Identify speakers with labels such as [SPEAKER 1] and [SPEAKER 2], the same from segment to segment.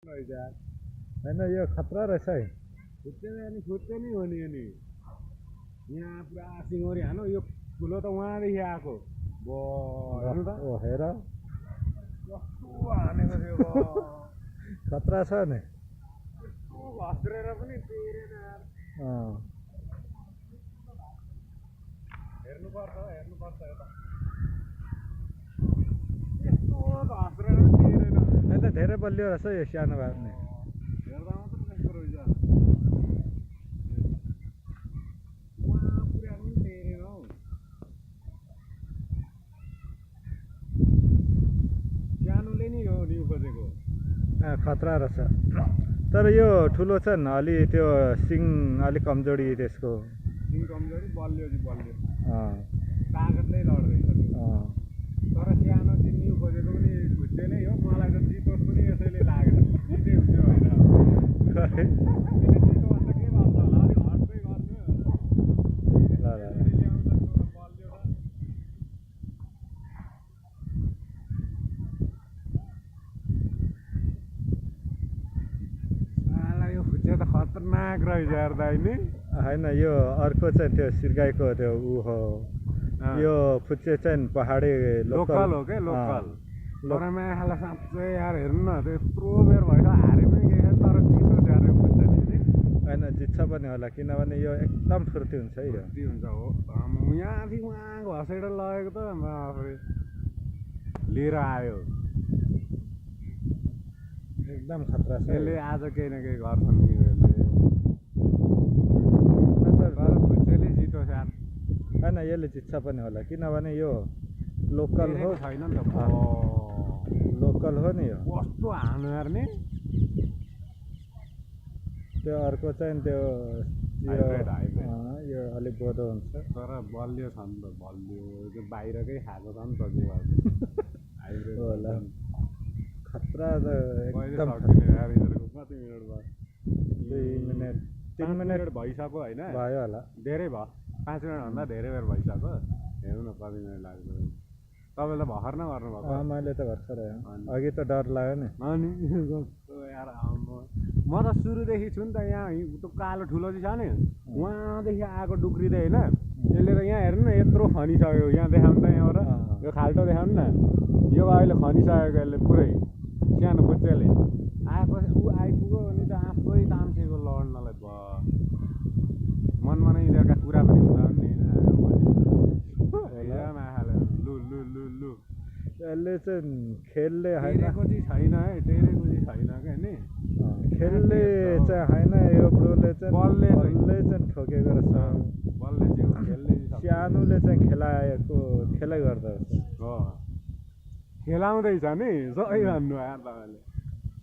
[SPEAKER 1] होइन यो खतरा रहेछ है।
[SPEAKER 2] खुट्टे नै हो नि अनि यहाँ पुरा सिङ्गौरी हानु यो ठुलो त उहाँदेखि आएको हेर्नु त
[SPEAKER 1] ओ हेर
[SPEAKER 2] कस्तो हानेको थियो
[SPEAKER 1] खतरा छ नि।
[SPEAKER 2] घस्रेर पनि टेरेन हेर्नुपर्छ यता यस्तो घस्रेर टेरेन
[SPEAKER 1] होइन त धेरै बलियो रहेछ यो सानो भए पनि।
[SPEAKER 2] हेर्दा मात्र त्यस्तो रहेछ उहाँ पुरा पनि टेरेन हौ सानोले नि हो न्यु खोजेको
[SPEAKER 1] खतरा रहेछ तर यो ठुलो छ नि अलि त्यो सिङ अलिक कमजोरी त्यसको
[SPEAKER 2] सिङ कमजोरी बलियो तागतले लड्दैछ तर सानो चाहिँ न्यु खोजेको पनि खुट्टे नै हो मलाई त जितोस् पनि यसैले लागेन जिते हुन्छ होइन जितोभन्दा के गर्छ होला अलिक हट्दै गर्नु त खतरनाक रहेछ हेर्दा नि
[SPEAKER 1] होइन यो अर्को चाहिँ त्यो सिर्गाईको त्यो ऊ हो यो फुच्चे चाहिँ पहाडी
[SPEAKER 2] लोकल हो क्या लोकल तर मायाखाला साँच्चै यार हेर्नु न त्यत्रो बेर भएर हारे पनि के तर जितो यार यो फुच्चा
[SPEAKER 1] होइन जित्छ पनि होला किनभने यो एकदम फुर्ती हुन्छ है यो
[SPEAKER 2] हुन्छ हो यहाँदेखि उहाँ घसेर लगेको त लिएर आयो
[SPEAKER 1] एकदम खतरा छ
[SPEAKER 2] यसले आज केही न केही गर्छन् कि तर फुच्चेले जितो यार
[SPEAKER 1] होइन यसले जित्छ पनि होला किनभने यो लोकल हो
[SPEAKER 2] छैन नि त
[SPEAKER 1] लोकल हो नि यो
[SPEAKER 2] कस्तो हानु यार नि
[SPEAKER 1] त्यो अर्को चाहिँ त्यो यो अलिक बोधो हुन्छ
[SPEAKER 2] तर बलियो छ नि त बलियो त्यो बाहिरकै खाएको छ नि त हाइब्रिड
[SPEAKER 1] होला खतरा त एकदम
[SPEAKER 2] यार यिनीहरूको कति मिनट भयो
[SPEAKER 1] 2 मिनट 3 मिनट
[SPEAKER 2] भइसक्यो होइन
[SPEAKER 1] भयो होला
[SPEAKER 2] धेरै भयो 5 मिनटभन्दा धेरै बेर भइसक्यो हेर्नु न कति मिनट लाग्यो तपाईँले त भर्खर न गर्नुभएको
[SPEAKER 1] मैले त भर्खर अघि त डर लाग्यो नि
[SPEAKER 2] अनि यार म त सुरुदेखि छु नि त यहाँ त्यो कालो ठुलो चाहिँ छ नि उहाँदेखि आएको डुक्रिँदै होइन यसले त यहाँ हेर्नु न यत्रो खनिसक्यो यहाँ देखाउनु त यहाँबाट यो खाल्टो देखाउनु न यो अहिले खनिसकेको यसले पुरै सानो फुच्चेले आएपछि ऊ आइपुग्यो अनि त आफै ताम्सेको लड्नलाई भयो मनमा नै यिनीहरूका कुरा पनि हुँदैन नि होइन माखाले लु लु लु लु
[SPEAKER 1] यसले चाहिँ खेलले होइन
[SPEAKER 2] टेरेको चाहिँ छैन है टेरेको चाहिँ छैन क्या नि
[SPEAKER 1] खेलले चाहिँ होइन यो प्रोले चाहिँ
[SPEAKER 2] बलले
[SPEAKER 1] चाहिँ ठोकेको रहेछ
[SPEAKER 2] बलले चाहिँ खेलले
[SPEAKER 1] सानोले चाहिँ खेलाइ गर्दो रहेछ
[SPEAKER 2] हो खेलाउँदैछ नि सबै भन्नु यार तपाईँले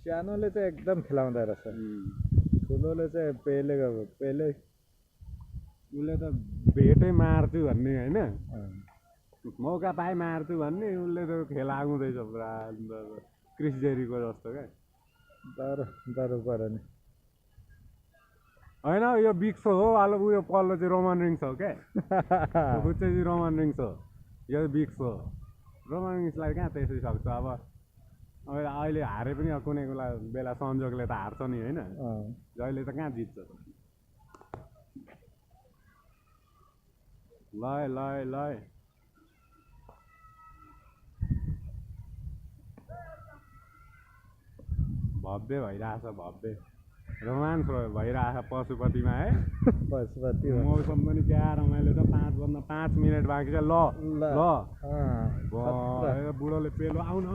[SPEAKER 1] सानोले चाहिँ एकदम खेलाउँदो रहेछ ठुलोले चाहिँ पेले
[SPEAKER 2] उसले त भेटै मार्छु भन्ने होइन मौका पाए मार्छु भन्ने उसले त खेलाउँदैछ पुरा क्रिस जेरीको जस्तो क्या
[SPEAKER 1] डर पऱ्यो नि
[SPEAKER 2] होइन यो बिक्सो हो अब उयो पल्लो चाहिँ रोमन रिङ्स हो क्या खुच्चे चाहिँ रोमन रिङ्स हो यो बिक्स हो रोमन रिङ्सलाई कहाँ त्यसै सक्छ अब अहिले हारे पनि कुनै बेला संयोगले त हार्छ नि होइन जहिले त कहाँ जित्छ ल भव्य भइरहेछ भव्य रोमान्स भइरहेछ पशुपतिमा है
[SPEAKER 1] पशुपति
[SPEAKER 2] मौसम पनि क्या रमाइलो छ 5 मिनट बाँकी छ ल बुढोले पेलो आउनु